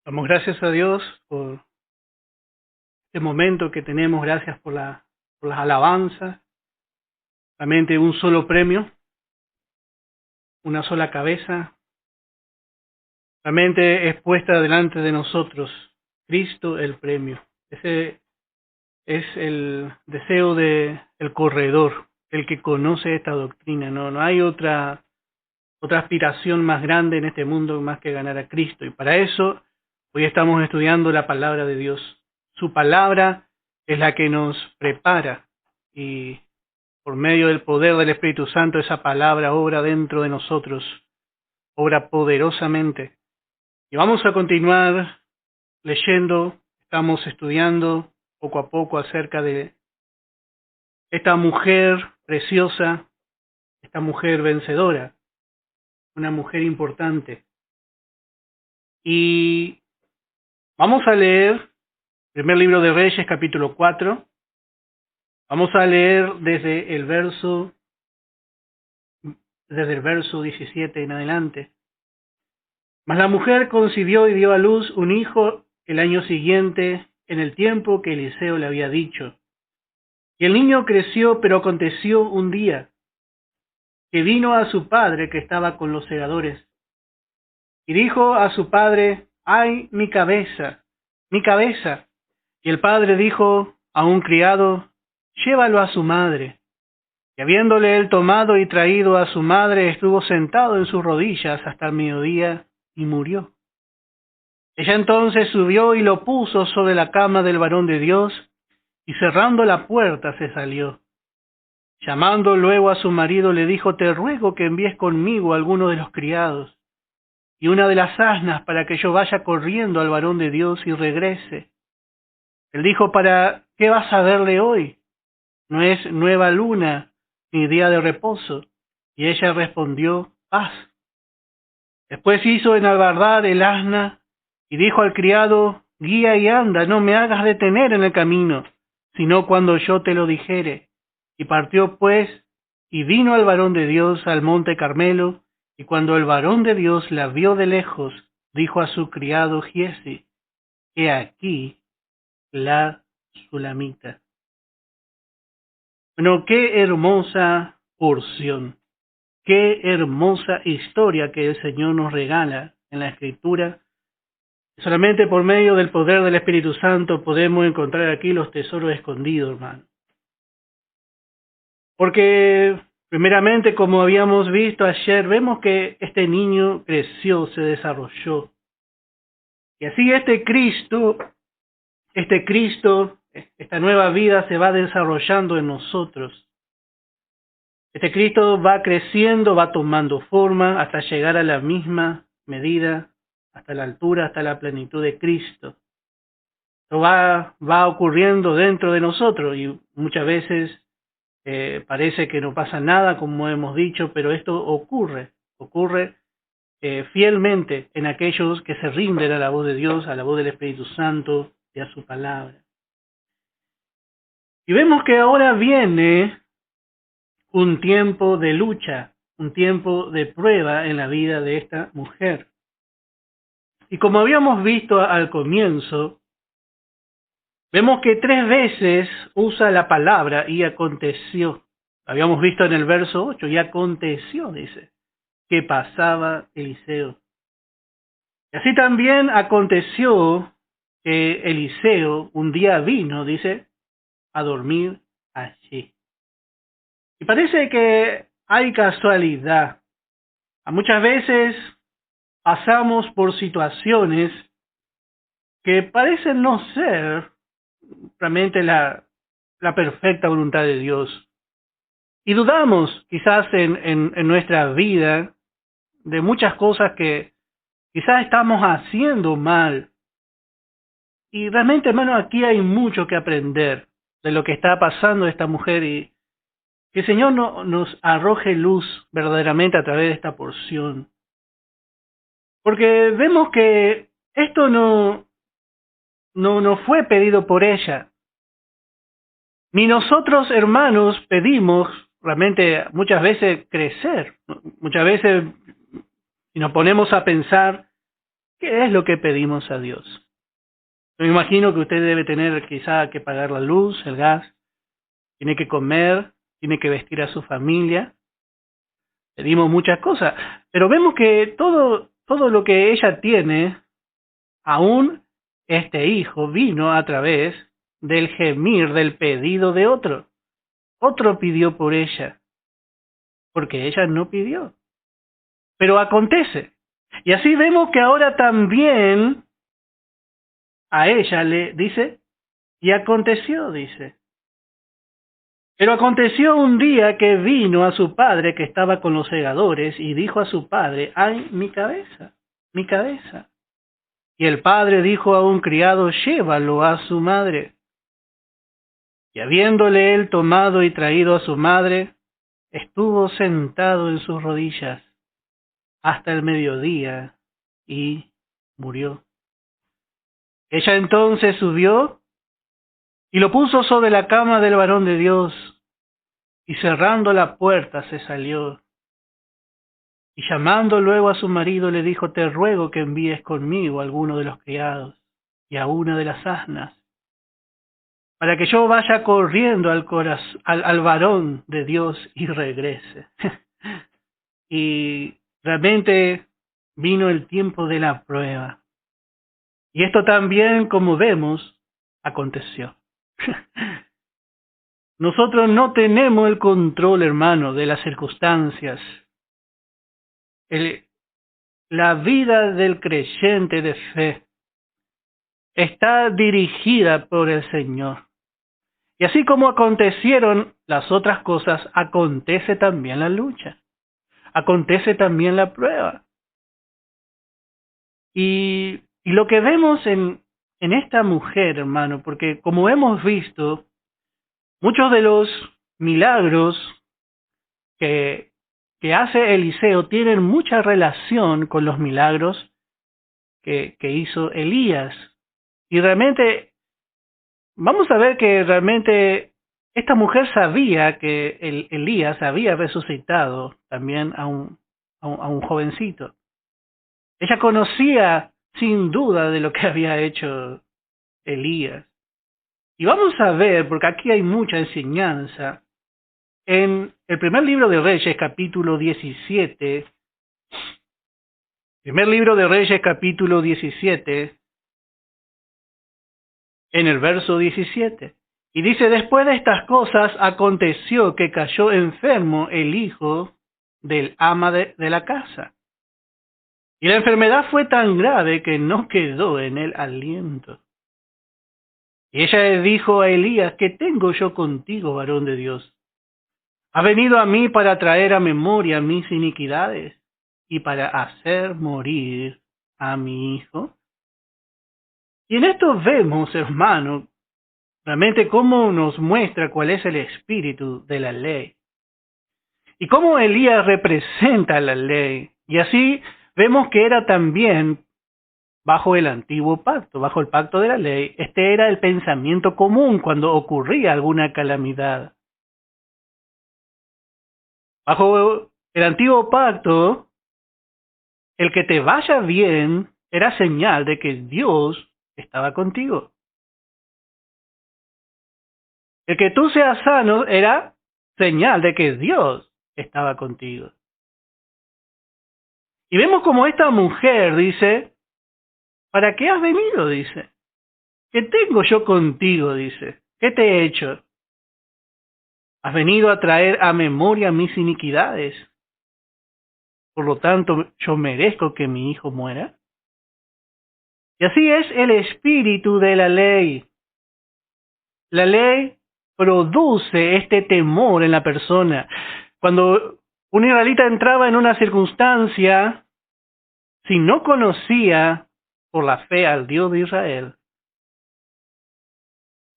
Damos gracias a Dios por este momento que tenemos, gracias por las alabanzas. Realmente un solo premio, una sola cabeza, realmente es puesta delante de nosotros, Cristo el premio. Ese es el deseo del corredor, el que conoce esta doctrina. No hay otra aspiración más grande en este mundo más que ganar a Cristo. Y para eso hoy estamos estudiando la palabra de Dios. Su palabra es la que nos prepara y por medio del poder del Espíritu Santo esa palabra obra dentro de nosotros, obra poderosamente. Y vamos a continuar leyendo, estamos estudiando poco a poco acerca de esta mujer preciosa, esta mujer vencedora, una mujer importante. Y vamos a leer primer libro de Reyes, capítulo 4. Vamos a leer desde el verso 17 en adelante. Mas la mujer concibió y dio a luz un hijo el año siguiente, en el tiempo que Eliseo le había dicho. Y el niño creció, pero aconteció un día que vino a su padre que estaba con los segadores. Y dijo a su padre: ¡ay, mi cabeza, mi cabeza! Y el padre dijo a un criado: llévalo a su madre. Y habiéndole él tomado y traído a su madre, estuvo sentado en sus rodillas hasta el mediodía y murió. Ella entonces subió y lo puso sobre la cama del varón de Dios, y cerrando la puerta se salió. Llamando luego a su marido, le dijo: te ruego que envíes conmigo a alguno de los criados y una de las asnas, para que yo vaya corriendo al varón de Dios y regrese. Él dijo: ¿para qué vas a verle hoy? No es nueva luna ni día de reposo. Y ella respondió: paz. Después hizo enalbardar el asna y dijo al criado: guía y anda, no me hagas detener en el camino, sino cuando yo te lo dijere. Y partió pues, y vino al varón de Dios al monte Carmelo, y cuando el varón de Dios la vio de lejos, dijo a su criado Giezi: he aquí la Sulamita. Bueno, qué hermosa porción, qué hermosa historia que el Señor nos regala en la Escritura. Solamente por medio del poder del Espíritu Santo podemos encontrar aquí los tesoros escondidos, hermano. Porque, primeramente, como habíamos visto ayer, vemos que este niño creció, se desarrolló. Y así este Cristo, esta nueva vida se va desarrollando en nosotros. Este Cristo va creciendo, va tomando forma hasta llegar a la misma medida, hasta la altura, hasta la plenitud de Cristo. Esto va ocurriendo dentro de nosotros y muchas veces parece que no pasa nada, como hemos dicho, pero esto ocurre fielmente en aquellos que se rinden a la voz de Dios, a la voz del Espíritu Santo y a su palabra. Y vemos que ahora viene un tiempo de lucha, un tiempo de prueba en la vida de esta mujer. Y como habíamos visto al comienzo, vemos que 3 veces usa la palabra y aconteció. Habíamos visto en el verso 8, y aconteció, dice, que pasaba Eliseo. Y así también aconteció que Eliseo un día vino, dice, a dormir allí. Y parece que hay casualidad. Muchas veces pasamos por situaciones que parecen no ser realmente la perfecta voluntad de Dios. Y dudamos quizás en nuestra vida de muchas cosas que quizás estamos haciendo mal. Y realmente, hermano, aquí hay mucho que aprender de lo que está pasando a esta mujer y que el Señor nos arroje luz verdaderamente a través de esta porción. Porque vemos que esto no fue pedido por ella. Ni nosotros, hermanos, pedimos realmente muchas veces crecer. Muchas veces, si nos ponemos a pensar, ¿Qué es lo que pedimos a Dios? Me imagino que usted debe tener quizá que pagar la luz, el gas, tiene que comer, tiene que vestir a su familia. Pedimos muchas cosas, pero vemos que todo lo que ella tiene, aún este hijo, vino a través del gemir, del pedido de otro. Otro pidió por ella, porque ella no pidió. Pero acontece. Y así vemos que ahora también a ella le dice, y aconteció, dice. Pero aconteció un día que vino a su padre que estaba con los segadores y dijo a su padre, ¡ay, mi cabeza, mi cabeza! Y el padre dijo a un criado, llévalo a su madre. Y habiéndole él tomado y traído a su madre, estuvo sentado en sus rodillas hasta el mediodía y murió. Ella entonces subió y lo puso sobre la cama del varón de Dios, y cerrando la puerta se salió. Y llamando luego a su marido le dijo, te ruego que envíes conmigo a alguno de los criados y a una de las asnas, para que yo vaya corriendo al varón de Dios y regrese. Y realmente vino el tiempo de la prueba. Y esto también, como vemos, aconteció. Nosotros no tenemos el control, hermano, de las circunstancias. La vida del creyente de fe está dirigida por el Señor. Y así como acontecieron las otras cosas, acontece también la lucha. Acontece también la prueba. Y lo que vemos en esta mujer, hermano, porque como hemos visto, muchos de los milagros que hace Eliseo tienen mucha relación con los milagros que hizo Elías. Y realmente, vamos a ver que realmente esta mujer sabía que Elías había resucitado también a un jovencito. Ella conocía sin duda de lo que había hecho Elías. Y vamos a ver, porque aquí hay mucha enseñanza, en el primer libro de Reyes, capítulo 17, primer libro de Reyes, capítulo 17, en el verso 17. Y dice, después de estas cosas aconteció que cayó enfermo el hijo del ama de la casa. Y la enfermedad fue tan grave que no quedó en él aliento. Y ella le dijo a Elías, ¿qué tengo yo contigo, varón de Dios? ¿Has venido a mí para traer a memoria mis iniquidades y para hacer morir a mi hijo? Y en esto vemos, hermano, realmente cómo nos muestra cuál es el espíritu de la ley. Y cómo Elías representa la ley. Y así vemos que era también bajo el antiguo pacto, bajo el pacto de la ley. Este era el pensamiento común cuando ocurría alguna calamidad. Bajo el antiguo pacto, el que te vaya bien era señal de que Dios estaba contigo. El que tú seas sano era señal de que Dios estaba contigo. Y vemos como esta mujer dice, ¿para qué has venido? Dice. ¿Qué tengo yo contigo? Dice. ¿Qué te he hecho? ¿Has venido a traer a memoria mis iniquidades? Por lo tanto, ¿yo merezco que mi hijo muera? Y así es el espíritu de la ley. La ley produce este temor en la persona. Cuando un israelita entraba en una circunstancia, si no conocía por la fe al Dios de Israel,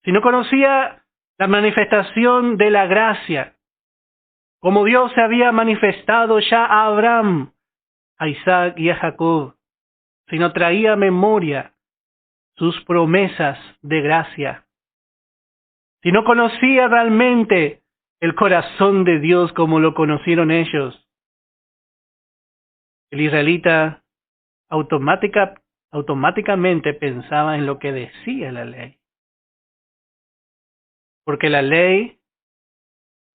si no conocía la manifestación de la gracia, como Dios se había manifestado ya a Abraham, a Isaac y a Jacob, si no traía a memoria sus promesas de gracia, si no conocía realmente el corazón de Dios como lo conocieron ellos, el israelita automáticamente pensaba en lo que decía la ley. Porque la ley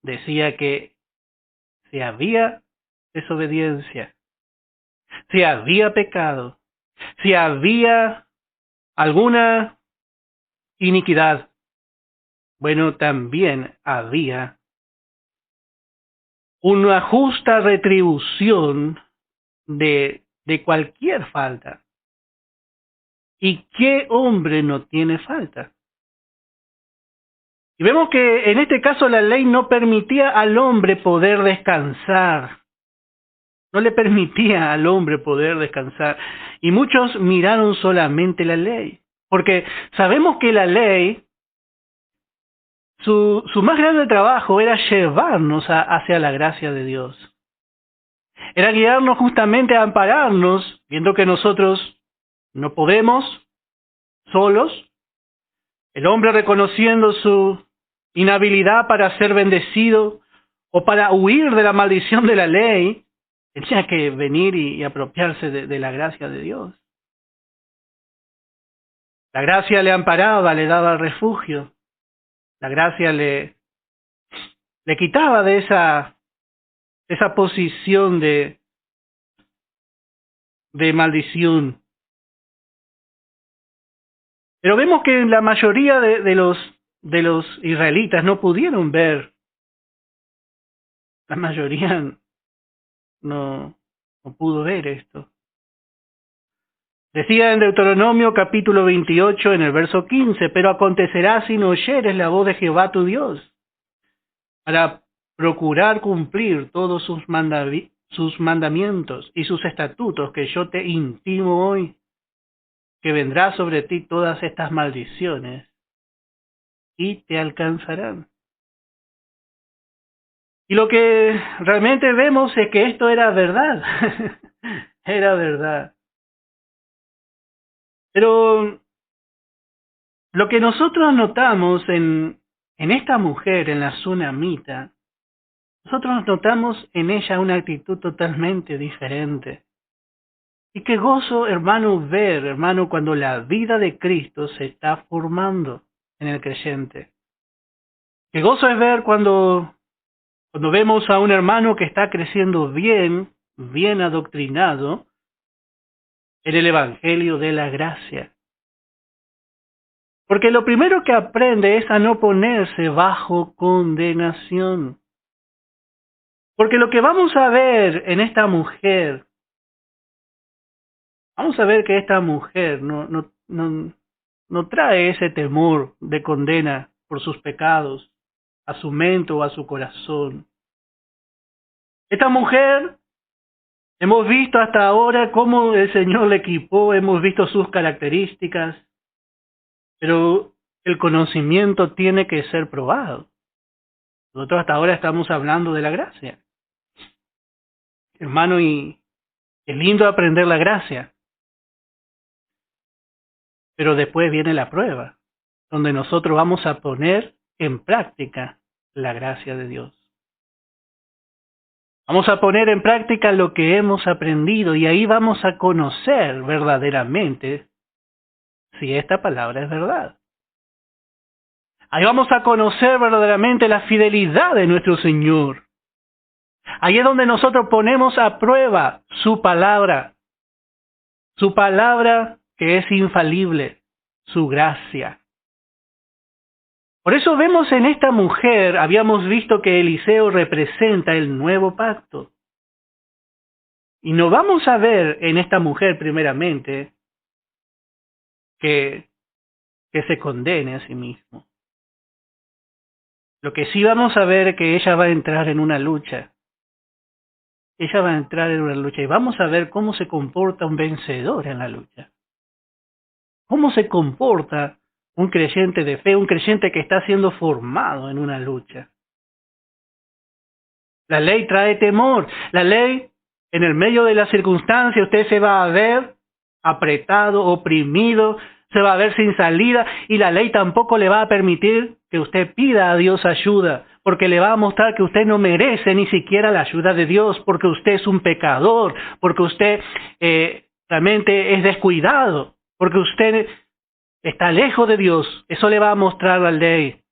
decía que si había desobediencia, si había pecado, si había alguna iniquidad, bueno, también había una justa retribución de cualquier falta. ¿Y qué hombre no tiene falta? Y vemos que en este caso la ley no permitía al hombre poder descansar. No le permitía al hombre poder descansar. Y muchos miraron solamente la ley. Porque sabemos que la ley, su más grande trabajo era llevarnos hacia la gracia de Dios. Era guiarnos justamente a ampararnos, viendo que nosotros no podemos solos. El hombre reconociendo su inhabilidad para ser bendecido o para huir de la maldición de la ley, tenía que venir y apropiarse de la gracia de Dios. La gracia le amparaba, le daba refugio. La gracia le quitaba de esa posición de maldición. Pero vemos que la mayoría de los israelitas no pudieron ver. La mayoría no pudo ver esto. Decía en Deuteronomio capítulo 28 en el verso 15, pero acontecerá si no oyeres la voz de Jehová tu Dios, para procurar cumplir todos sus mandamientos y sus estatutos que yo te intimo hoy, que vendrá sobre ti todas estas maldiciones y te alcanzarán. Y lo que realmente vemos es que esto era verdad, era verdad. Pero lo que nosotros notamos en esta mujer, en la sunamita, nosotros notamos en ella una actitud totalmente diferente. Y qué gozo, hermano, ver, hermano, cuando la vida de Cristo se está formando en el creyente. Qué gozo es ver cuando vemos a un hermano que está creciendo bien adoctrinado en el Evangelio de la gracia. Porque lo primero que aprende es a no ponerse bajo condenación. Porque lo que vamos a ver en esta mujer, vamos a ver que esta mujer no trae ese temor de condena por sus pecados a su mente o a su corazón. Esta mujer, hemos visto hasta ahora cómo el Señor le equipó, hemos visto sus características, pero el conocimiento tiene que ser probado. Nosotros hasta ahora estamos hablando de la gracia. Hermano, y es lindo aprender la gracia, pero después viene la prueba, donde nosotros vamos a poner en práctica la gracia de Dios. Vamos a poner en práctica lo que hemos aprendido y ahí vamos a conocer verdaderamente si esta palabra es verdad. Ahí vamos a conocer verdaderamente la fidelidad de nuestro Señor. Ahí es donde nosotros ponemos a prueba su palabra que es infalible, su gracia. Por eso vemos en esta mujer, habíamos visto que Eliseo representa el nuevo pacto. Y no vamos a ver en esta mujer primeramente que se condene a sí mismo. Lo que sí vamos a ver es que ella va a entrar en una lucha. Ella va a entrar en una lucha y vamos a ver cómo se comporta un vencedor en la lucha. Cómo se comporta un creyente de fe, un creyente que está siendo formado en una lucha. La ley trae temor. La ley, en el medio de la circunstancia, usted se va a ver apretado, oprimido, se va a ver sin salida y la ley tampoco le va a permitir que usted pida a Dios ayuda, porque le va a mostrar que usted no merece ni siquiera la ayuda de Dios, porque usted es un pecador, porque usted realmente es descuidado, porque usted está lejos de Dios. Eso le va a mostrar la ley.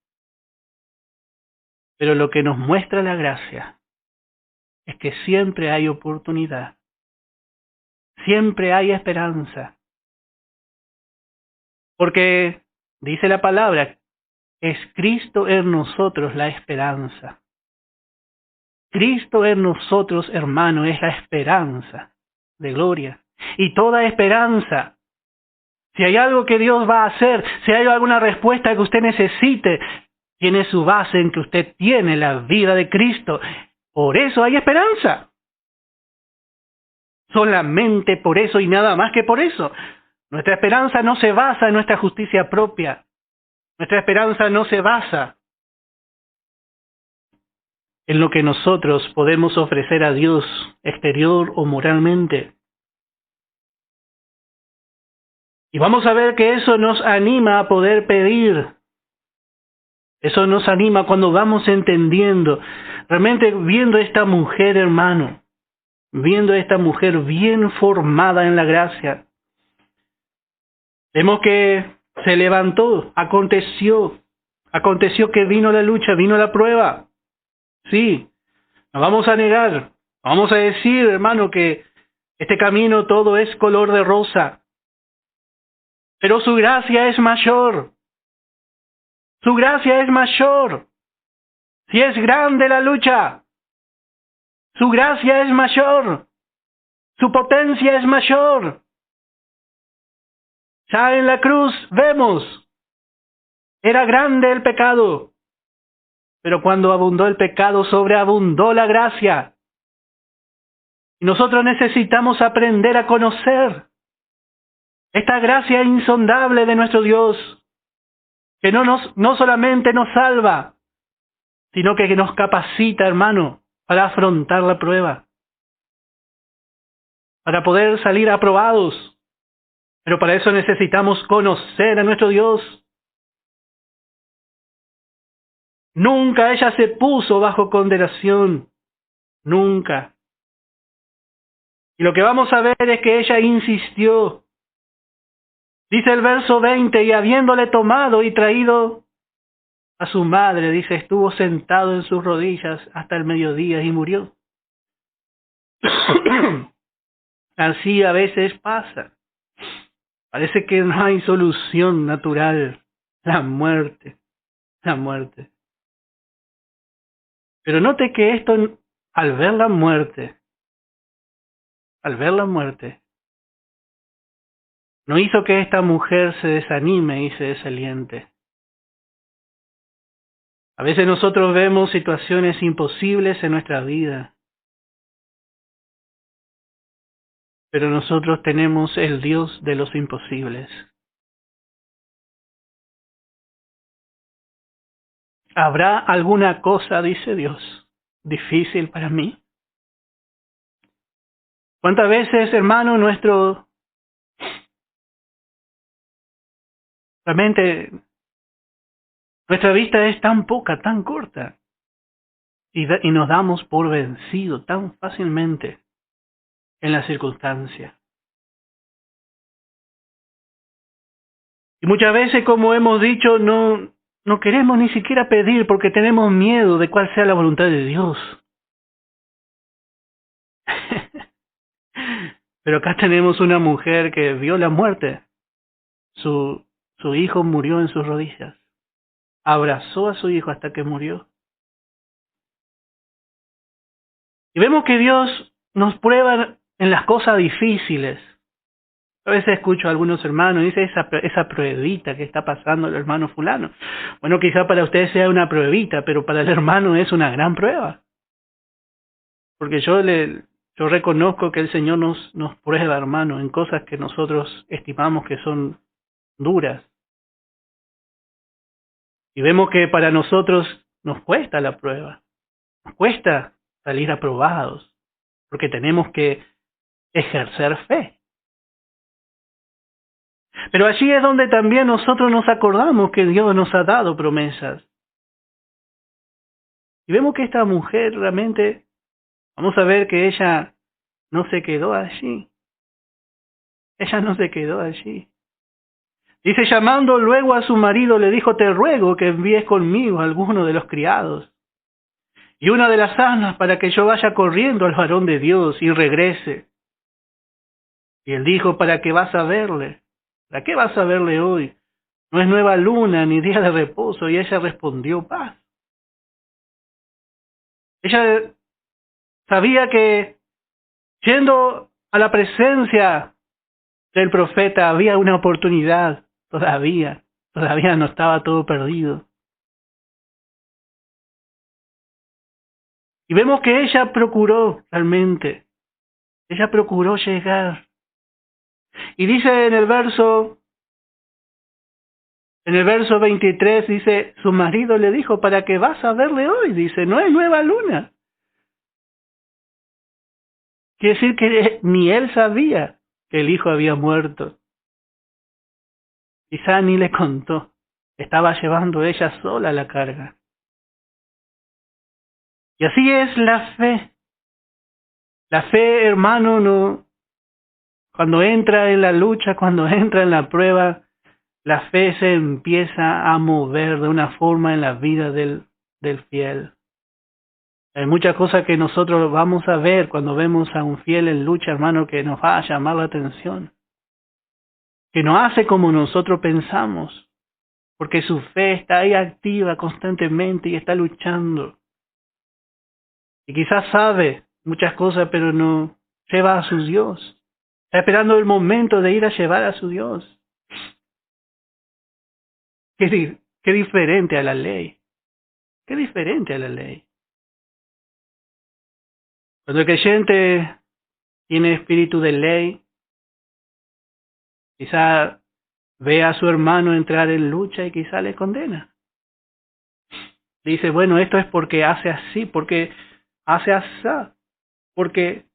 Pero lo que nos muestra la gracia es que siempre hay oportunidad. Siempre hay esperanza. Porque dice la palabra, es Cristo en nosotros la esperanza. Cristo en nosotros, hermano, es la esperanza de gloria. Y toda esperanza, si hay algo que Dios va a hacer, si hay alguna respuesta que usted necesite, tiene su base en que usted tiene la vida de Cristo. Por eso hay esperanza. Solamente por eso y nada más que por eso. Nuestra esperanza no se basa en nuestra justicia propia. Nuestra esperanza no se basa en lo que nosotros podemos ofrecer a Dios exterior o moralmente. Y vamos a ver que eso nos anima a poder pedir. Eso nos anima cuando vamos entendiendo, realmente viendo a esta mujer, hermano, viendo a esta mujer bien formada en la gracia. Vemos que se levantó, aconteció que vino la lucha, vino la prueba. Sí, no vamos a negar, vamos a decir, hermano, que este camino todo es color de rosa. Pero su gracia es mayor. Su gracia es mayor. Si es grande la lucha, su gracia es mayor. Su potencia es mayor. Ya en la cruz vemos, era grande el pecado. Pero cuando abundó el pecado, sobreabundó la gracia. Y nosotros necesitamos aprender a conocer esta gracia insondable de nuestro Dios, que no solamente nos salva, sino que nos capacita, hermano, para afrontar la prueba, para poder salir aprobados. Pero para eso necesitamos conocer a nuestro Dios. Nunca ella se puso bajo condenación. Nunca. Y lo que vamos a ver es que ella insistió. Dice el verso 20, y habiéndole tomado y traído a su madre, dice, estuvo sentado en sus rodillas hasta el mediodía y murió. Así a veces pasa. Parece que no hay solución natural. La muerte. La muerte. Pero note que esto, al ver la muerte, no hizo que esta mujer se desanime y se desaliente. A veces nosotros vemos situaciones imposibles en nuestra vida, pero nosotros tenemos el Dios de los imposibles. ¿Habrá alguna cosa, dice Dios, difícil para mí? ¿Cuántas veces, hermano, realmente nuestra vista es tan poca, tan corta, y nos damos por vencido tan fácilmente en las circunstancias? Y muchas veces, como hemos dicho, no queremos ni siquiera pedir porque tenemos miedo de cuál sea la voluntad de Dios. Pero acá tenemos una mujer que vio la muerte. Su hijo murió en sus rodillas. Abrazó a su hijo hasta que murió. Y vemos que Dios nos prueba en las cosas difíciles. A veces escucho a algunos hermanos y dice esa pruebita que está pasando el hermano fulano. Bueno, quizá para usted sea una pruebita, pero para el hermano es una gran prueba. Porque yo reconozco que el Señor nos prueba, hermano, en cosas que nosotros estimamos que son duras. Y vemos que para nosotros nos cuesta la prueba. Nos cuesta salir aprobados. Porque tenemos que ejercer fe. Pero allí es donde también nosotros nos acordamos que Dios nos ha dado promesas. Y vemos que esta mujer realmente, vamos a ver que ella no se quedó allí. ella no se quedó allí. Dice, llamando luego a su marido, le dijo, te ruego que envíes conmigo a alguno de los criados y una de las asnas para que yo vaya corriendo al varón de Dios y regrese. Y él dijo, ¿para qué vas a verle? ¿Para qué vas a verle hoy? No es nueva luna ni día de reposo. Y ella respondió, paz. Ella sabía que yendo a la presencia del profeta había una oportunidad. Todavía no estaba todo perdido. Y vemos que ella procuró realmente. Ella procuró llegar. Y dice en el verso 23, dice, su marido le dijo, ¿para qué vas a verle hoy? Dice, no es nueva luna. Quiere decir que ni él sabía que el hijo había muerto. Quizá ni le contó. Estaba llevando ella sola la carga. Y así es la fe. La fe, hermano, no, cuando entra en la lucha, cuando entra en la prueba, la fe se empieza a mover de una forma en la vida del fiel. Hay muchas cosas que nosotros vamos a ver cuando vemos a un fiel en lucha, hermano, que nos va a llamar la atención. Que no hace como nosotros pensamos, porque su fe está ahí activa constantemente y está luchando. Y quizás sabe muchas cosas, pero no lleva a su Dios. Está esperando el momento de ir a llevar a su Dios. Qué diferente a la ley. Qué diferente a la ley. Cuando el creyente tiene espíritu de ley, quizá ve a su hermano entrar en lucha y quizá le condena. Dice, bueno, esto es porque hace así, porque hace así, porque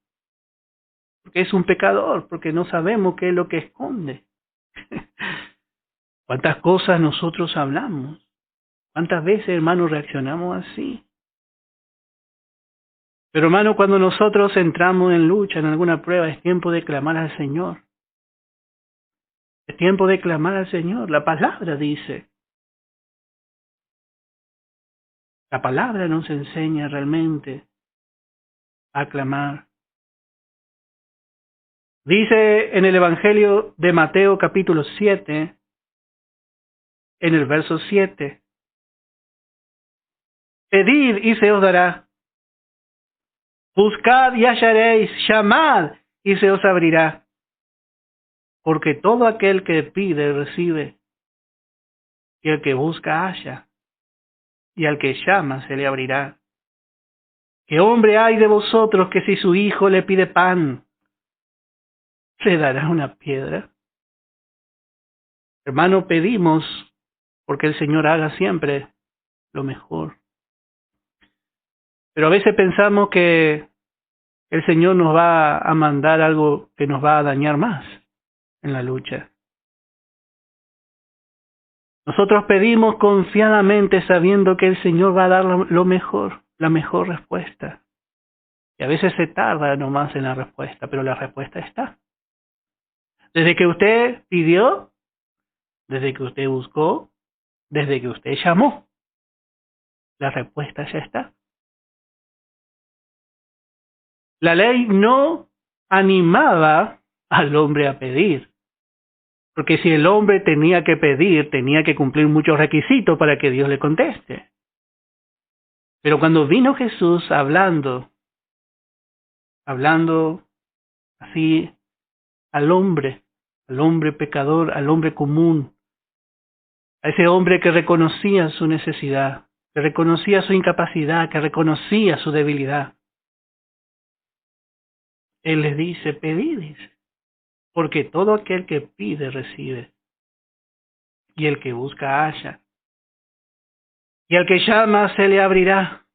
es un pecador, porque no sabemos qué es lo que esconde. ¿Cuántas cosas nosotros hablamos? ¿Cuántas veces, hermano, reaccionamos así? Pero, hermano, cuando nosotros entramos en lucha, en alguna prueba, es tiempo de clamar al Señor. Es tiempo de clamar al Señor. La palabra dice. La palabra nos enseña realmente a clamar. Dice en el Evangelio de Mateo capítulo 7, en el verso 7, pedid y se os dará, buscad y hallaréis, llamad y se os abrirá, porque todo aquel que pide recibe, y el que busca halla, y al que llama se le abrirá. ¿Qué hombre hay de vosotros que si su hijo le pide pan, le dará una piedra? Hermano, pedimos porque el Señor haga siempre lo mejor. Pero a veces pensamos que el Señor nos va a mandar algo que nos va a dañar más en la lucha. Nosotros pedimos confiadamente sabiendo que el Señor va a dar lo mejor, la mejor respuesta. Y a veces se tarda nomás en la respuesta, pero la respuesta está. Desde que usted pidió, desde que usted buscó, desde que usted llamó, la respuesta ya está. La ley no animaba al hombre a pedir, porque si el hombre tenía que pedir, tenía que cumplir muchos requisitos para que Dios le conteste. Pero cuando vino Jesús hablando así al hombre pecador, al hombre común, a ese hombre que reconocía su necesidad, que reconocía su incapacidad, que reconocía su debilidad, Él les dice, pedid, dice, porque todo aquel que pide recibe, y el que busca halla, y al que llama se le abrirá.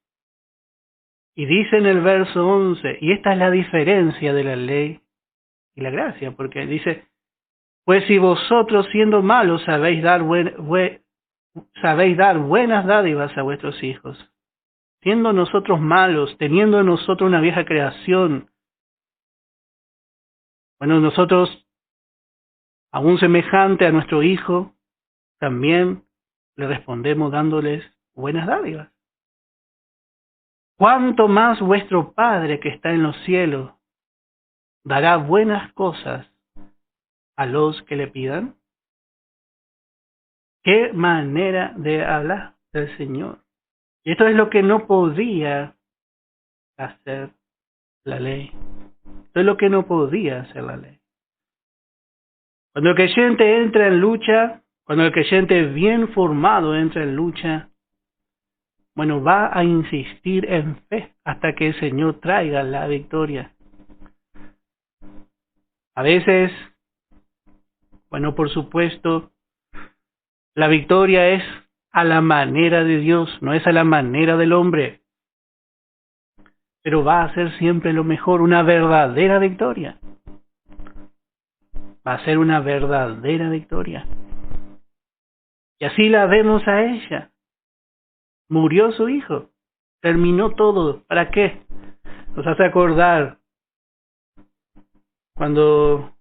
Y dice en el verso 11, y esta es la diferencia de la ley y la gracia, porque dice, pues si vosotros siendo malos sabéis dar buenas dádivas a vuestros hijos, siendo nosotros malos, teniendo en nosotros una vieja creación, bueno, nosotros Aún semejante a nuestro Hijo, también le respondemos dándoles buenas dádivas. ¿Cuánto más vuestro Padre que está en los cielos dará buenas cosas a los que le pidan? Qué manera de hablar del Señor. Y esto es lo que no podía hacer la ley. Esto es lo que no podía hacer la ley. Cuando el creyente entra en lucha, cuando el creyente bien formado entra en lucha, bueno, va a insistir en fe hasta que el Señor traiga la victoria. A veces, bueno, por supuesto, la victoria es a la manera de Dios, no es a la manera del hombre. Pero va a ser siempre lo mejor, una verdadera victoria. Va a ser una verdadera victoria. Y así la vemos a ella. Murió su hijo. Terminó todo. ¿Para qué? Nos hace acordar cuando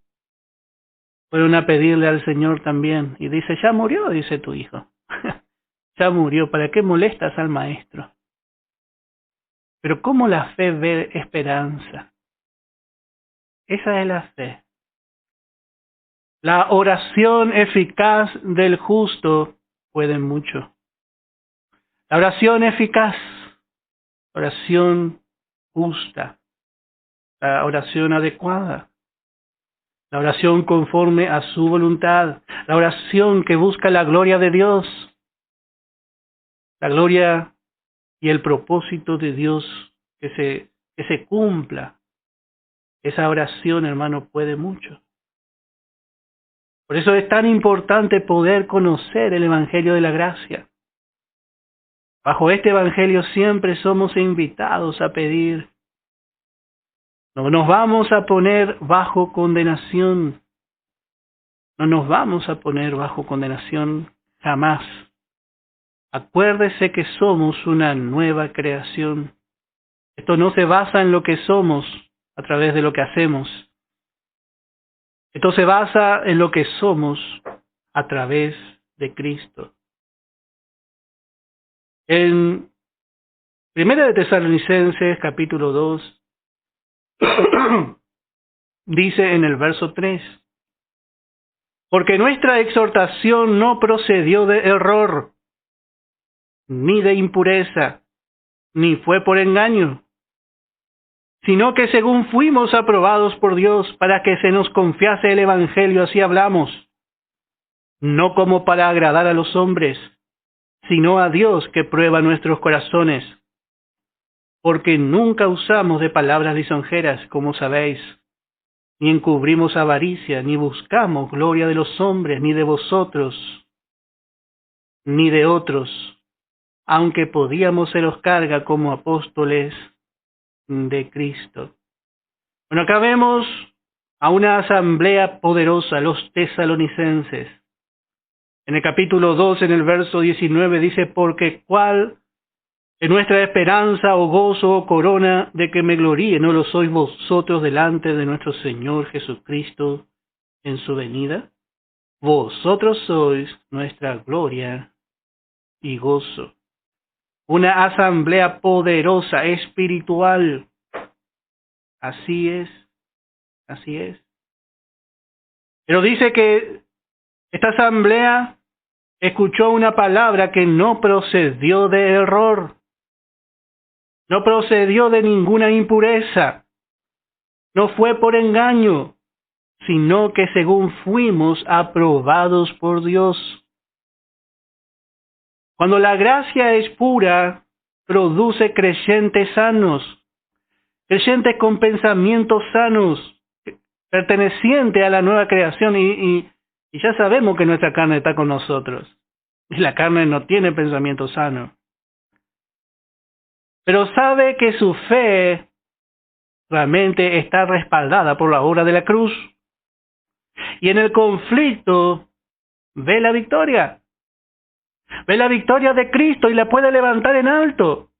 fueron a pedirle al Señor también. Y dice, ya murió, dice tu hijo. Ya murió. ¿Para qué molestas al maestro? Pero ¿cómo la fe ve esperanza? Esa es la fe. La oración eficaz del justo puede mucho. La oración eficaz, oración justa, la oración adecuada, la oración conforme a su voluntad, la oración que busca la gloria de Dios, la gloria y el propósito de Dios que se cumpla. Esa oración, hermano, puede mucho. Por eso es tan importante poder conocer el Evangelio de la Gracia. Bajo este Evangelio siempre somos invitados a pedir. No nos vamos a poner bajo condenación. No nos vamos a poner bajo condenación jamás. Acuérdese que somos una nueva creación. Esto no se basa en lo que somos a través de lo que hacemos. Esto se basa en lo que somos a través de Cristo. En 1 de Tesalonicenses, capítulo 2, dice en el verso 3, porque nuestra exhortación no procedió de error, ni de impureza, ni fue por engaño, sino que según fuimos aprobados por Dios para que se nos confiase el Evangelio, así hablamos, no como para agradar a los hombres, sino a Dios que prueba nuestros corazones, porque nunca usamos de palabras lisonjeras, como sabéis, ni encubrimos avaricia, ni buscamos gloria de los hombres, ni de vosotros, ni de otros, aunque podíamos seros carga como apóstoles de Cristo. Bueno, acá vemos a una asamblea poderosa, los tesalonicenses. En el capítulo 2, en el verso 19, dice, porque cuál es nuestra esperanza o gozo o corona de que me gloríe, ¿no lo sois vosotros delante de nuestro Señor Jesucristo en su venida? Vosotros sois nuestra gloria y gozo. Una asamblea poderosa, espiritual. Así es, así es. Pero dice que esta asamblea escuchó una palabra que no procedió de error. No procedió de ninguna impureza. No fue por engaño, sino que según fuimos aprobados por Dios. Cuando la gracia es pura, produce creyentes sanos, creyentes con pensamientos sanos, pertenecientes a la nueva creación. Y ya sabemos que nuestra carne está con nosotros. Y la carne no tiene pensamiento sano. Pero sabe que su fe realmente está respaldada por la obra de la cruz. Y en el conflicto ve la victoria. Ve la victoria de Cristo y la puede levantar en alto.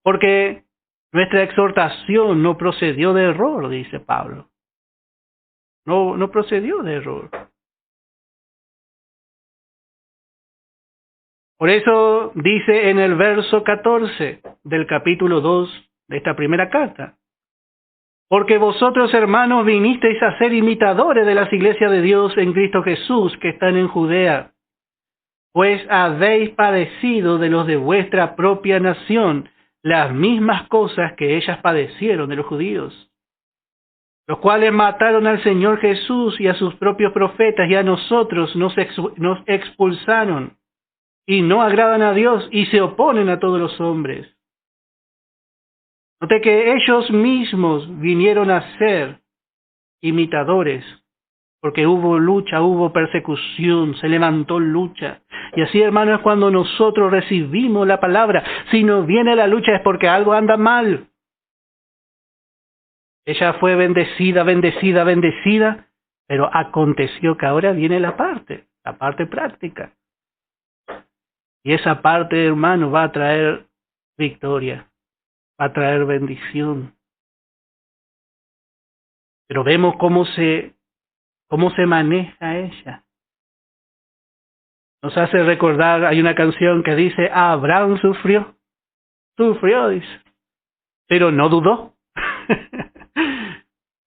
Porque nuestra exhortación no procedió de error, dice Pablo. no procedió de error. Por eso dice en el verso 14 del capítulo 2 de esta primera carta: porque vosotros, hermanos, vinisteis a ser imitadores de las iglesias de Dios en Cristo Jesús que están en Judea, pues habéis padecido de los de vuestra propia nación las mismas cosas que ellas padecieron de los judíos, los cuales mataron al Señor Jesús y a sus propios profetas, y a nosotros nos expulsaron, y no agradan a Dios y se oponen a todos los hombres. Note que ellos mismos vinieron a ser imitadores, porque hubo lucha, hubo persecución, se levantó lucha. Y así, hermanos, cuando nosotros recibimos la palabra, si nos viene la lucha es porque algo anda mal. Ella fue bendecida, pero aconteció que ahora viene la parte práctica. Y esa parte, hermano, va a traer victoria, va a traer bendición. Pero vemos cómo se maneja ella. Nos hace recordar, hay una canción que dice: Abraham sufrió, dice, pero no dudó.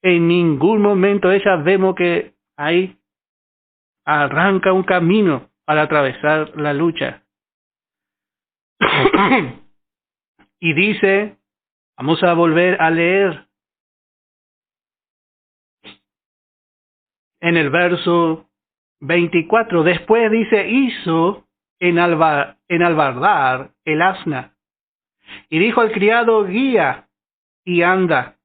En ningún momento ella vemos que ahí arranca un camino para atravesar la lucha. Y dice, vamos a volver a leer en el verso 24. Después dice: hizo enalbardar el asna, y dijo al criado: guía y anda,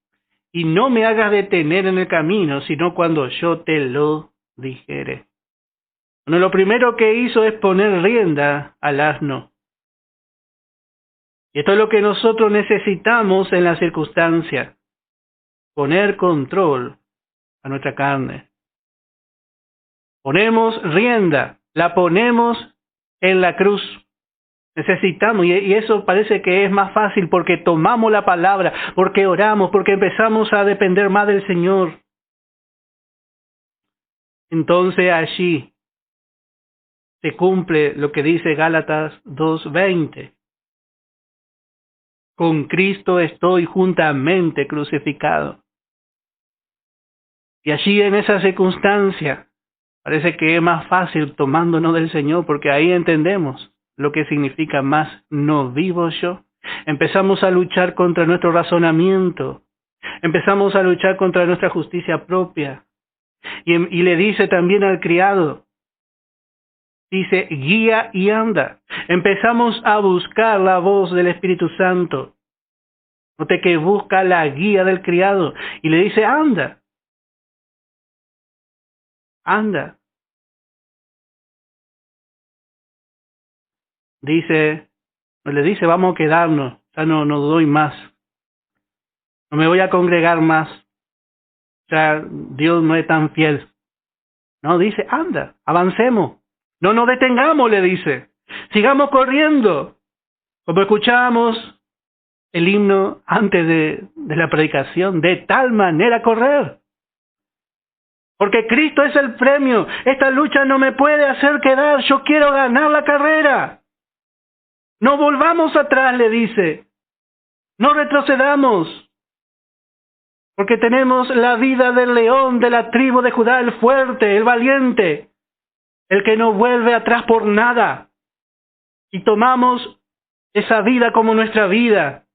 y no me hagas detener en el camino, sino cuando yo te lo dijere. Bueno, lo primero que hizo es poner rienda al asno. Y esto es lo que nosotros necesitamos en la circunstancia: poner control a nuestra carne. Ponemos rienda, la ponemos en la cruz. Necesitamos, y eso parece que es más fácil porque tomamos la palabra, porque oramos, porque empezamos a depender más del Señor. Entonces allí se cumple lo que dice Gálatas 2:20. Con Cristo estoy juntamente crucificado. Y allí en esa circunstancia parece que es más fácil tomándonos del Señor, porque ahí entendemos lo que significa más no vivo yo. Empezamos a luchar contra nuestro razonamiento. Empezamos a luchar contra nuestra justicia propia. Y le dice también al criado, dice: guía y anda. Empezamos a buscar la voz del Espíritu Santo. Note que busca la guía del criado y le dice: anda. Anda. Le dice: vamos a quedarnos, ya no doy más. No me voy a congregar más. O sea, Dios no es tan fiel. No, dice: anda, avancemos. No nos detengamos, le dice. Sigamos corriendo. Como escuchábamos el himno antes de la predicación, de tal manera correr. Porque Cristo es el premio. Esta lucha no me puede hacer quedar. Yo quiero ganar la carrera. No volvamos atrás, le dice. No retrocedamos. Porque tenemos la vida del león de la tribu de Judá, el fuerte, el valiente, el que no vuelve atrás por nada. Y tomamos esa vida como nuestra vida.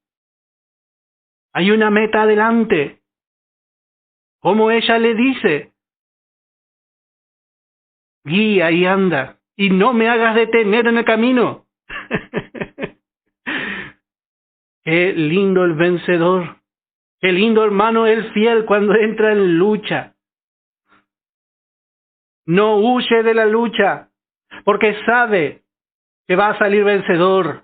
Hay una meta adelante. Como ella le dice: guía y anda, y no me hagas detener en el camino. Qué lindo el vencedor. Qué lindo, hermano, el fiel cuando entra en lucha. No huye de la lucha, porque sabe que va a salir vencedor.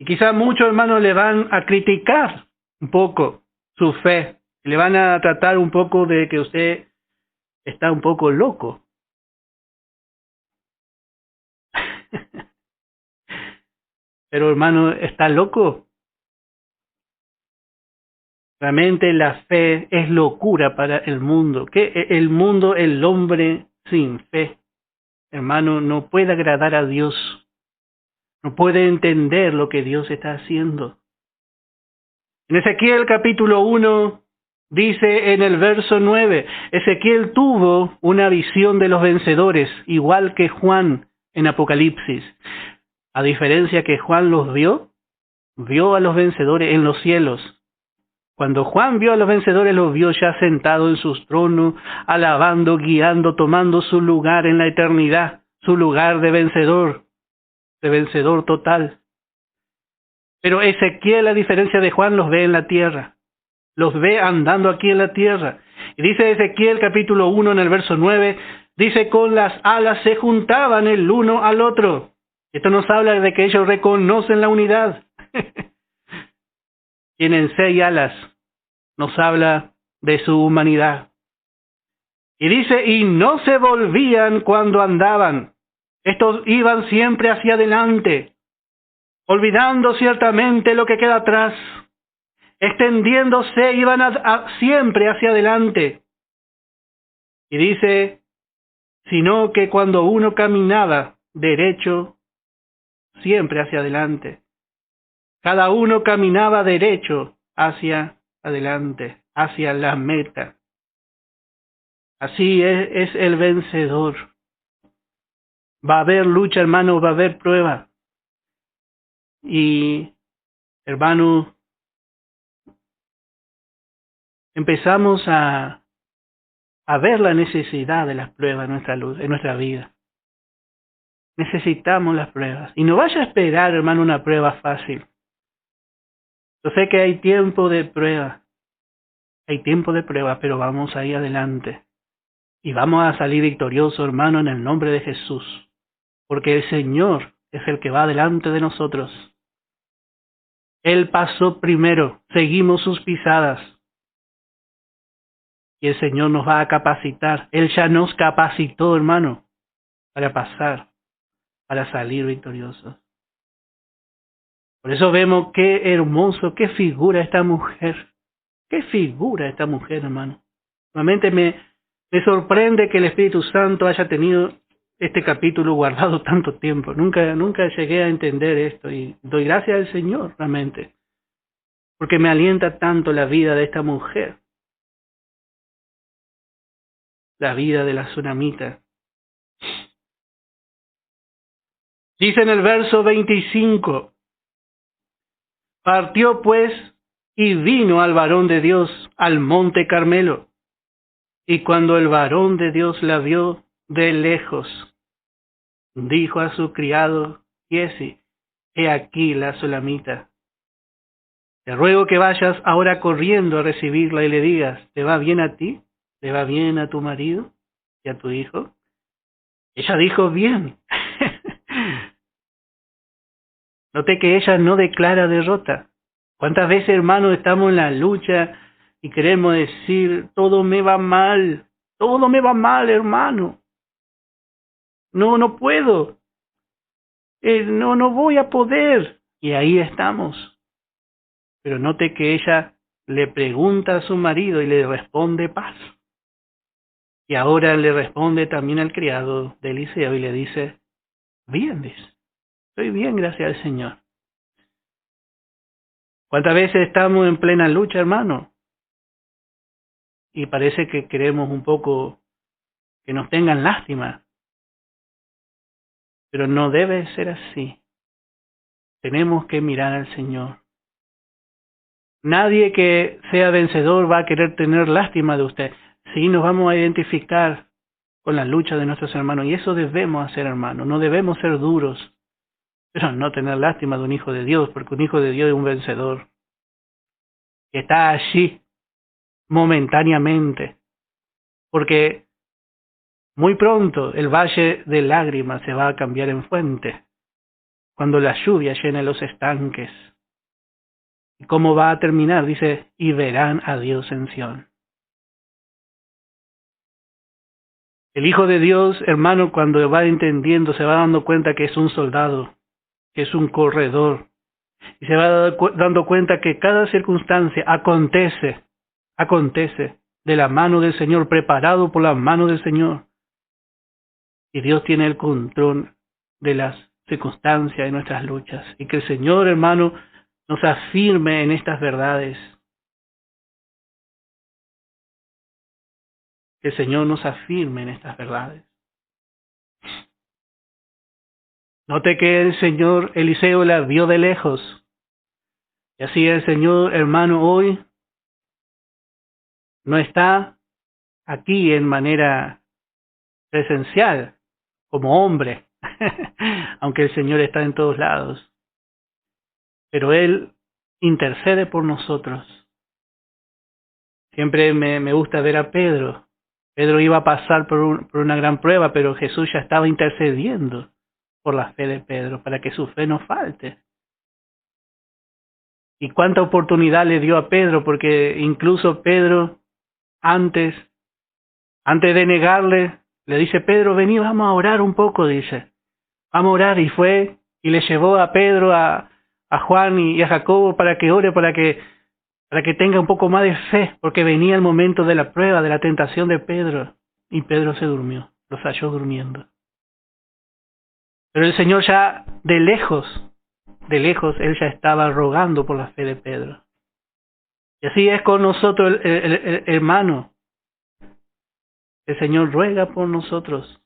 Y quizás muchos hermanos le van a criticar un poco su fe. Le van a tratar un poco de que usted está un poco loco. Pero hermano, ¿está loco? Realmente la fe es locura para el mundo. Que el mundo, el hombre sin fe, hermano, no puede agradar a Dios. No puede entender lo que Dios está haciendo. En Ezequiel capítulo 1 dice en el verso 9, Ezequiel tuvo una visión de los vencedores, igual que Juan en Apocalipsis. A diferencia que Juan los vio a los vencedores en los cielos. Cuando Juan vio a los vencedores, los vio ya sentados en sus tronos, alabando, guiando, tomando su lugar en la eternidad, su lugar de vencedor total. Pero Ezequiel, a diferencia de Juan, los ve en la tierra, los ve andando aquí en la tierra. Y dice Ezequiel capítulo 1 en el verso 9, dice, con las alas se juntaban el uno al otro. Esto nos habla de que ellos reconocen la unidad. Tienen 6 alas, nos habla de su humanidad. Y dice, y no se volvían cuando andaban. Estos iban siempre hacia adelante, olvidando ciertamente lo que queda atrás. Extendiéndose, iban siempre hacia adelante. Y dice, sino que cuando uno caminaba derecho, siempre hacia adelante. Cada uno caminaba derecho hacia adelante, hacia la meta. Así es el vencedor. Va a haber lucha, hermano, va a haber prueba. Y, hermano, empezamos a ver la necesidad de las pruebas en nuestra vida. Necesitamos las pruebas. Y no vaya a esperar, hermano, una prueba fácil. Yo sé que hay tiempo de prueba. Hay tiempo de prueba, pero vamos ahí adelante. Y vamos a salir victoriosos, hermano, en el nombre de Jesús. Porque el Señor es el que va delante de nosotros. Él pasó primero, seguimos sus pisadas. Y el Señor nos va a capacitar. Él ya nos capacitó, hermano, para pasar, para salir victoriosos. Por eso vemos qué hermoso, qué figura esta mujer. Qué figura esta mujer, hermano. Realmente me sorprende que el Espíritu Santo haya tenido este capítulo guardado tanto tiempo. Nunca llegué a entender esto y doy gracias al Señor, realmente. Porque me alienta tanto la vida de esta mujer. La vida de la tsunamita. Dice en el verso 25, partió pues y vino al varón de Dios al monte Carmelo. Y cuando el varón de Dios la vio de lejos, dijo a su criado Giezi, he aquí la tsunamita. Te ruego que vayas ahora corriendo a recibirla y le digas, ¿te va bien a ti? ¿Te va bien a tu marido y a tu hijo? Ella dijo, bien. Note que ella no declara derrota. ¿Cuántas veces, hermano, estamos en la lucha y queremos decir, todo me va mal, hermano? No puedo, no voy a poder. Y ahí estamos. Pero note que ella le pregunta a su marido y le responde paz. Y ahora le responde también al criado de Eliseo y le dice, bien, dice, estoy bien, gracias al Señor. ¿Cuántas veces estamos en plena lucha, hermano? Y parece que queremos un poco que nos tengan lástima. Pero no debe ser así. Tenemos que mirar al Señor. Nadie que sea vencedor va a querer tener lástima de usted. Sí, nos vamos a identificar con la lucha de nuestros hermanos. Y eso debemos hacer, hermano. No debemos ser duros. Pero no tener lástima de un hijo de Dios, porque un hijo de Dios es un vencedor. Que está allí momentáneamente. Porque muy pronto el valle de lágrimas se va a cambiar en fuente. Cuando la lluvia llene los estanques. ¿Y cómo va a terminar? Dice, y verán a Dios en Sión. El Hijo de Dios, hermano, cuando va entendiendo, se va dando cuenta que es un soldado, que es un corredor, Y se va dando cuenta que cada circunstancia acontece de la mano del Señor, preparado por la mano del Señor. Y Dios tiene el control de las circunstancias de nuestras luchas. Y que el Señor, hermano, nos afirme en estas verdades. Que el Señor nos afirme en estas verdades. Note que el Señor Eliseo la vio de lejos. Y así el Señor, hermano, hoy no está aquí en manera presencial, como hombre, aunque el Señor está en todos lados. Pero Él intercede por nosotros. Siempre me gusta ver a Pedro. Pedro iba a pasar por una gran prueba, pero Jesús ya estaba intercediendo por la fe de Pedro, para que su fe no falte. Y cuánta oportunidad le dio a Pedro, porque incluso Pedro, antes de negarle, le dice: Pedro, vení, vamos a orar un poco, dice. Vamos a orar. Y fue y le llevó a Pedro, a Juan y a Jacobo para que ore, para que tenga un poco más de fe, porque venía el momento de la prueba, de la tentación de Pedro. Y Pedro se durmió, los halló durmiendo. Pero el Señor ya de lejos, Él ya estaba rogando por la fe de Pedro. Y así es con nosotros, el hermano. El Señor ruega por nosotros.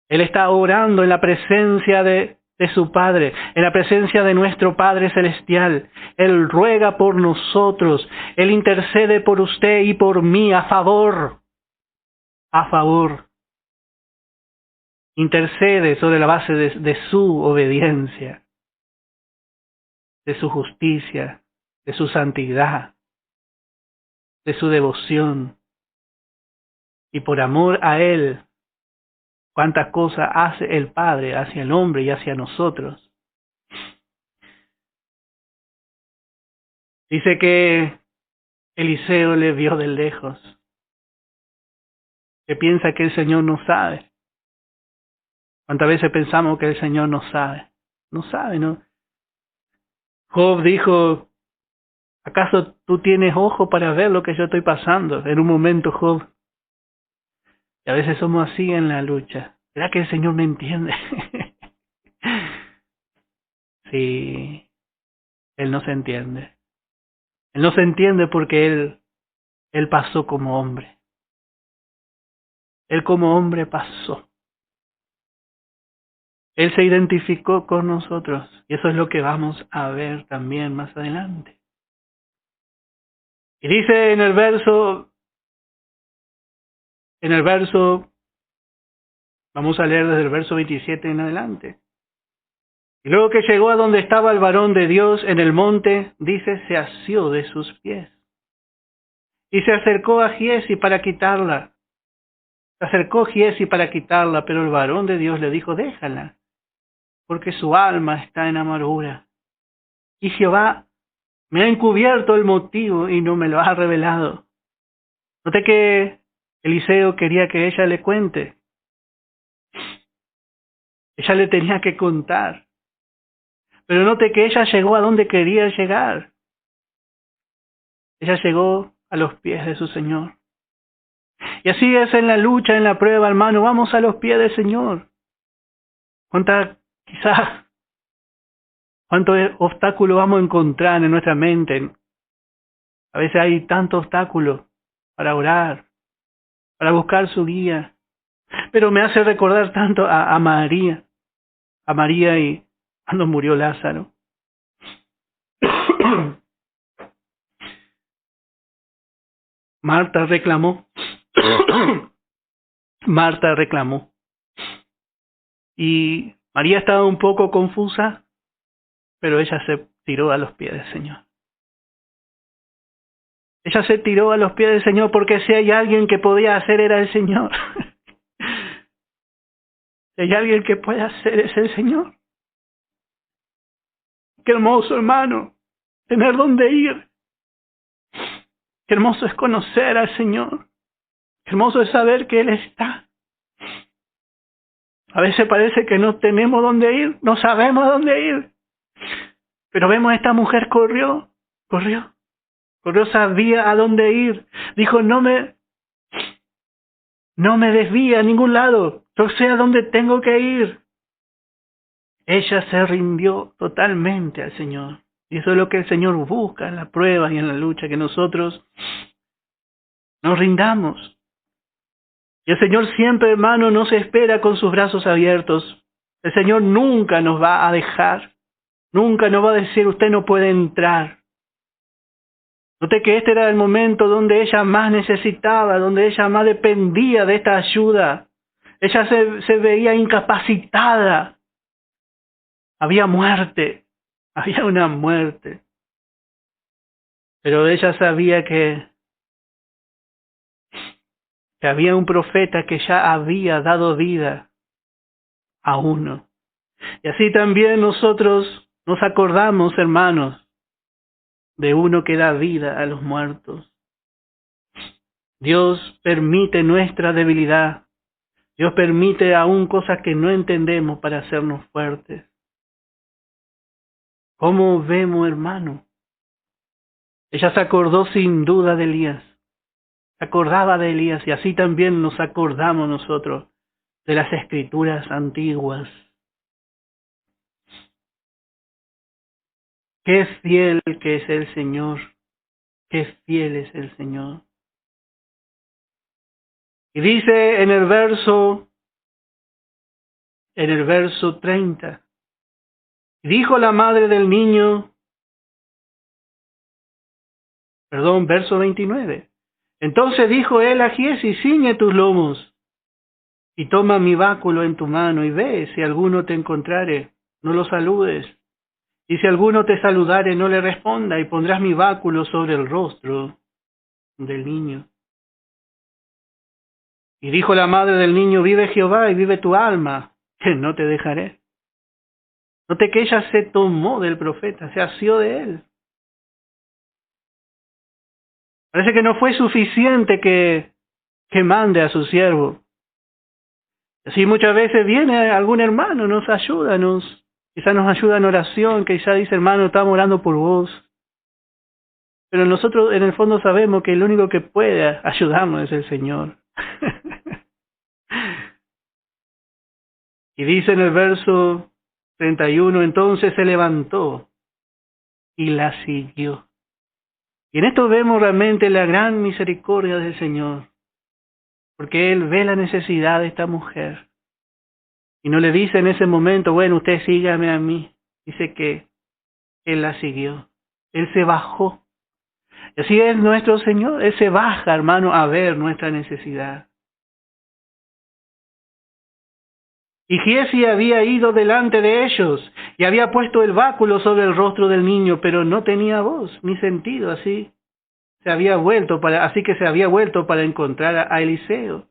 Él está orando en la presencia de su Padre, en la presencia de nuestro Padre Celestial. Él ruega por nosotros. Él intercede por usted y por mí a favor. Intercede sobre la base de su obediencia, de su justicia, de su santidad, de su devoción. Y por amor a Él, cuántas cosas hace el Padre hacia el hombre y hacia nosotros. Dice que Eliseo le vio de lejos, que piensa que el Señor no sabe. ¿Cuántas veces pensamos que el Señor no sabe? No sabe, ¿no? Job dijo: ¿acaso tú tienes ojo para ver lo que yo estoy pasando? En un momento, Job. Y a veces somos así en la lucha. ¿Será que el Señor me entiende? Sí, Él no se entiende. Él no se entiende porque Él pasó como hombre. Él como hombre pasó. Él se identificó con nosotros. Y eso es lo que vamos a ver también más adelante. Y dice en el verso, vamos a leer desde el verso 27 en adelante. Y luego que llegó a donde estaba el varón de Dios en el monte, dice, se asió de sus pies. Y se acercó a Giezi para quitarla. Pero el varón de Dios le dijo: déjala, porque su alma está en amargura. Y Jehová me ha encubierto el motivo y no me lo ha revelado. Noté que Eliseo quería que ella le cuente. Ella le tenía que contar. Pero note que ella llegó a donde quería llegar. Ella llegó a los pies de su Señor. Y así es en la lucha, en la prueba, hermano. Vamos a los pies del Señor. ¿Cuántos obstáculos vamos a encontrar en nuestra mente? A veces hay tantos obstáculos para orar, para buscar su guía. Pero me hace recordar tanto a María y cuando murió Lázaro. Marta reclamó. Y María estaba un poco confusa, pero ella se tiró a los pies del Señor. Ella se tiró a los pies del Señor porque si hay alguien que podía hacer era el Señor. Si hay alguien que puede hacer es el Señor. Qué hermoso, hermano, tener dónde ir. Qué hermoso es conocer al Señor. Qué hermoso es saber que Él está. A veces parece que no tenemos dónde ir, no sabemos dónde ir. Pero vemos a esta mujer corrió, sabía a dónde ir. Dijo, no me desvíe a ningún lado, yo sé a dónde tengo que ir. Ella se rindió totalmente al Señor. Y eso es lo que el Señor busca en la prueba y en la lucha, que nosotros nos rindamos. Y el Señor siempre, hermano, nos espera con sus brazos abiertos. El Señor nunca nos va a dejar. Nunca nos va a decir, usted no puede entrar. Noté que este era el momento donde ella más necesitaba, donde ella más dependía de esta ayuda. Ella se veía incapacitada. Había muerte, había una muerte. Pero ella sabía que había un profeta que ya había dado vida a uno. Y así también nosotros nos acordamos, hermanos, de uno que da vida a los muertos. Dios permite nuestra debilidad. Dios permite aún cosas que no entendemos para hacernos fuertes. ¿Cómo vemos, hermano? Ella se acordó sin duda de Elías. Se acordaba de Elías y así también nos acordamos nosotros de las escrituras antiguas. Qué fiel que es el Señor. Qué fiel es el Señor. Y dice en el verso 30, dijo la madre del niño, verso 29. Entonces dijo él a Giezi, ciñe tus lomos y toma mi báculo en tu mano y ve, si alguno te encontrare, no lo saludes. Y si alguno te saludare, no le responda, y pondrás mi báculo sobre el rostro del niño. Y dijo la madre del niño, vive Jehová y vive tu alma, que no te dejaré. Note que ella se tomó del profeta, se asió de él. Parece que no fue suficiente que mande a su siervo. Así muchas veces viene algún hermano, nos ayuda, quizás nos ayuda en oración, quizás dice, hermano, estamos orando por vos. Pero nosotros en el fondo sabemos que el único que puede ayudarnos es el Señor. Y dice en el verso 31, entonces se levantó y la siguió. Y en esto vemos realmente la gran misericordia del Señor, porque Él ve la necesidad de esta mujer. Y no le dice en ese momento, bueno, usted sígame a mí. Dice que Él la siguió. Él se bajó. Y así es nuestro Señor. Él se baja, hermano, a ver nuestra necesidad. Y Giezi había ido delante de ellos y había puesto el báculo sobre el rostro del niño, pero no tenía voz ni sentido. Así que se había vuelto para encontrar a Eliseo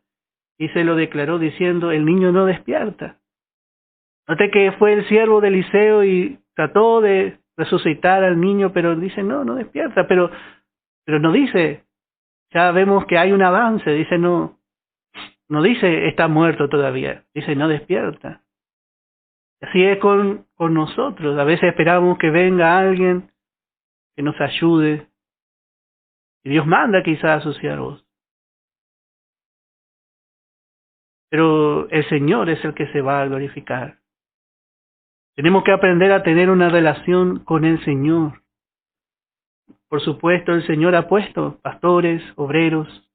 y se lo declaró diciendo, el niño no despierta. Note que fue el siervo de Eliseo y trató de resucitar al niño, pero dice, no despierta, pero no dice, ya vemos que hay un avance, dice, no dice, está muerto todavía, dice, no despierta. Así es con nosotros, a veces esperamos que venga alguien que nos ayude, y Dios manda quizás a sus siervos. Pero el Señor es el que se va a glorificar. Tenemos que aprender a tener una relación con el Señor. Por supuesto, el Señor ha puesto pastores, obreros.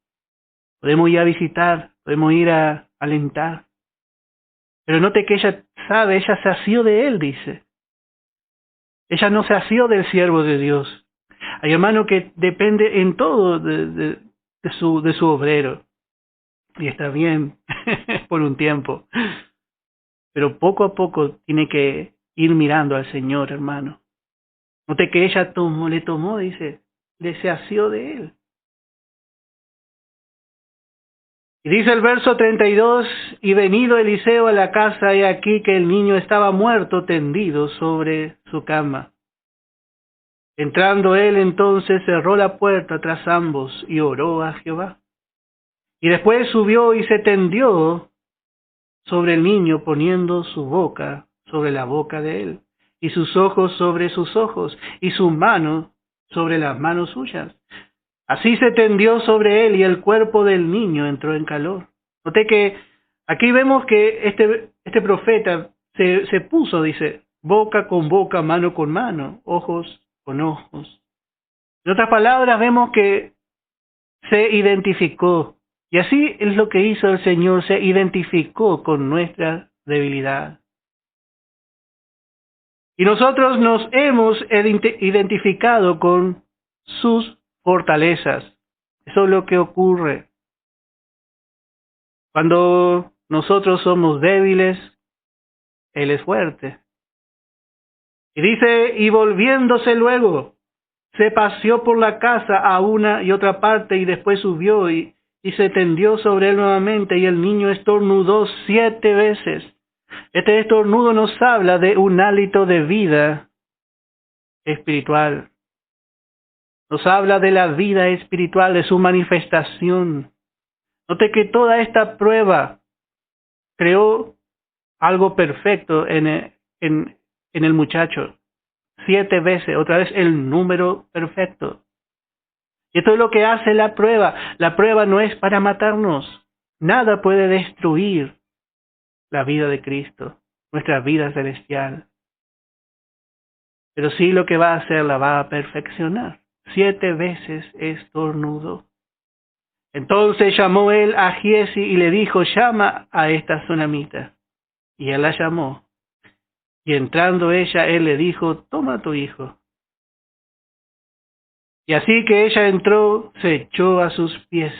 Podemos ir a visitar, podemos ir a alentar. Pero note que ella se asió de Él, dice. Ella no se asió del siervo de Dios. Hay hermano que depende en todo de su obrero. Y está bien por un tiempo. Pero poco a poco tiene que ir mirando al Señor, hermano. Note que ella le tomó, dice, se asió de Él. Y dice el verso 32, y venido Eliseo a la casa, he aquí que el niño estaba muerto tendido sobre su cama. Entrando él entonces cerró la puerta tras ambos y oró a Jehová. Y después subió y se tendió sobre el niño poniendo su boca sobre la boca de él. y sus ojos sobre sus ojos, y su mano sobre las manos suyas. Así se tendió sobre él, y el cuerpo del niño entró en calor. Noté que aquí vemos que este profeta se puso, dice, boca con boca, mano con mano, ojos con ojos. En otras palabras, vemos que se identificó. Y así es lo que hizo el Señor, se identificó con nuestra debilidad. Y nosotros nos hemos identificado con sus fortalezas. Eso es lo que ocurre. Cuando nosotros somos débiles, Él es fuerte. Y dice, y volviéndose luego, se paseó por la casa a una y otra parte y después subió y se tendió sobre él nuevamente y el niño estornudó 7 veces. Este estornudo nos habla de un hálito de vida espiritual. Nos habla de la vida espiritual, de su manifestación. Note que toda esta prueba creó algo perfecto en el muchacho. 7 veces, otra vez el número perfecto. Y esto es lo que hace la prueba. La prueba no es para matarnos. Nada puede destruir la vida de Cristo, nuestra vida celestial. Pero sí lo que va a hacer la va a perfeccionar. 7 veces estornudó. Entonces llamó él a Giesi y le dijo, llama a esta tsunamita. Y él la llamó. Y entrando ella, él le dijo, toma a tu hijo. Y así que ella entró, se echó a sus pies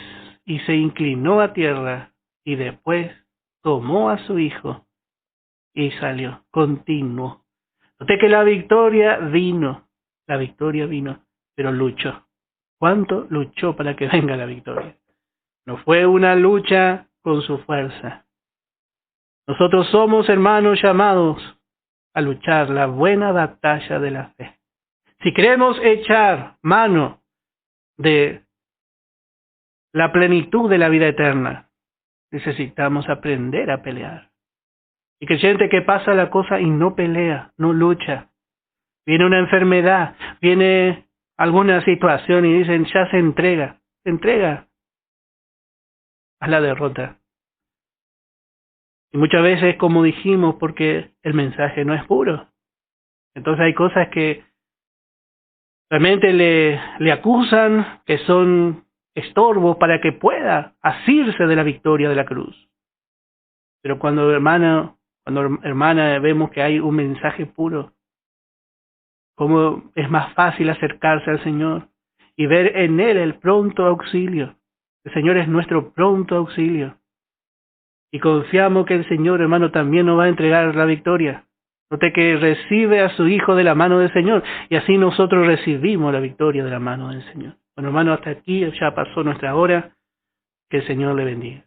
y se inclinó a tierra y después tomó a su hijo y salió, continuó. Noté que la victoria vino, pero luchó. ¿Cuánto luchó para que venga la victoria? No fue una lucha con su fuerza. Nosotros somos, hermanos, llamados a luchar la buena batalla de la fe. Si queremos echar mano de la plenitud de la vida eterna, necesitamos aprender a pelear. Y creyente que pasa la cosa y no pelea, no lucha. Viene una enfermedad, viene alguna situación y dicen, ya se entrega a la derrota. Y muchas veces, como dijimos, porque el mensaje no es puro. Entonces hay cosas que realmente le acusan, que son estorbos para que pueda asirse de la victoria de la cruz. Pero cuando hermana, vemos que hay un mensaje puro, cómo es más fácil acercarse al Señor y ver en Él el pronto auxilio. El Señor es nuestro pronto auxilio. Y confiamos que el Señor, hermano, también nos va a entregar la victoria. Note que recibe a su Hijo de la mano del Señor y así nosotros recibimos la victoria de la mano del Señor. Bueno, hermano, hasta aquí ya pasó nuestra hora. Que el Señor le bendiga.